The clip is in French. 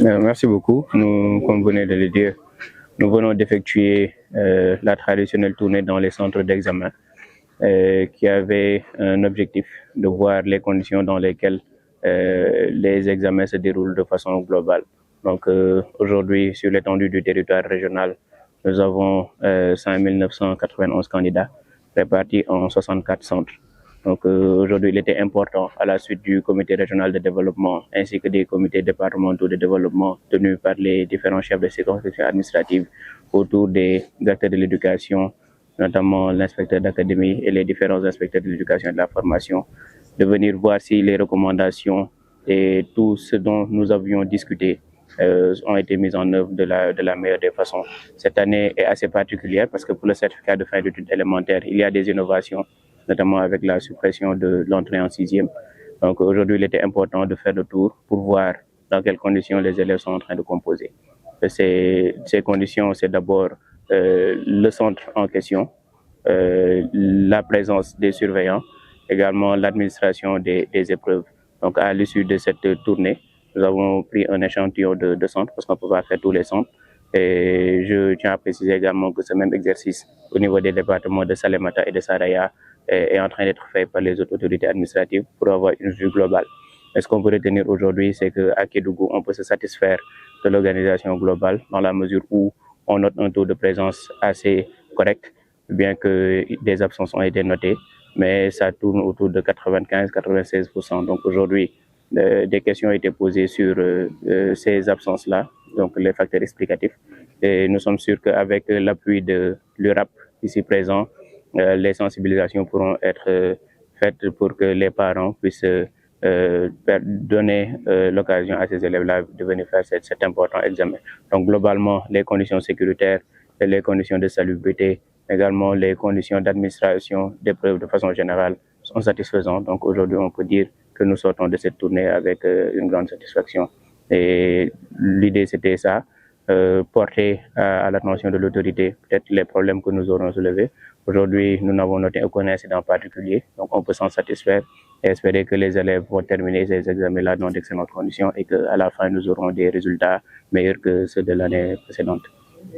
Merci beaucoup. Nous, comme vous venez de le dire, nous venons d'effectuer la traditionnelle tournée dans les centres d'examen qui avait un objectif de voir les conditions dans lesquelles les examens se déroulent de façon globale. Donc aujourd'hui, sur l'étendue du territoire régional, nous avons 5 991 candidats répartis en 64 centres. Donc aujourd'hui, il était important, à la suite du comité régional de développement ainsi que des comités départementaux de développement tenus par les différents chefs de circonscription administrative autour des acteurs de l'éducation, notamment l'inspecteur d'académie et les différents inspecteurs de l'éducation et de la formation, de venir voir si les recommandations et tout ce dont nous avions discuté ont été mises en œuvre de la meilleure des façons. Cette année est assez particulière parce que pour le certificat de fin d'études élémentaires, il y a des innovations, notamment avec la suppression de l'entrée en sixième. Donc aujourd'hui, il était important de faire le tour pour voir dans quelles conditions les élèves sont en train de composer. Ces conditions, c'est d'abord le centre en question, la présence des surveillants, également l'administration des épreuves. Donc à l'issue de cette tournée, nous avons pris un échantillon de centres parce qu'on ne peut pas faire tous les centres. Et je tiens à préciser également que ce même exercice au niveau des départements de Salémata et de Saraya est en train d'être fait par les autorités administratives pour avoir une vue globale. Mais ce qu'on peut retenir aujourd'hui, c'est qu'à Kédougou, on peut se satisfaire de l'organisation globale dans la mesure où on note un taux de présence assez correct, bien que des absences ont été notées, mais ça tourne autour de 95-96%. Donc aujourd'hui, des questions ont été posées sur ces absences-là, donc les facteurs explicatifs. Et nous sommes sûrs qu'avec l'appui de l'URAP ici présent, les sensibilisations pourront être faites pour que les parents puissent donner l'occasion à ces élèves-là de venir faire cet important examen. Donc globalement, les conditions sécuritaires et les conditions de salubrité, également les conditions d'administration des preuves de façon générale sont satisfaisantes. Donc aujourd'hui, on peut dire que nous sortons de cette tournée avec une grande satisfaction. Et l'idée, c'était ça, porter à l'attention de l'autorité peut-être les problèmes que nous aurons soulevés. Aujourd'hui, nous n'avons noté aucun incident particulier, donc on peut s'en satisfaire et espérer que les élèves vont terminer ces examens-là dans d'excellentes conditions et qu'à la fin, nous aurons des résultats meilleurs que ceux de l'année précédente.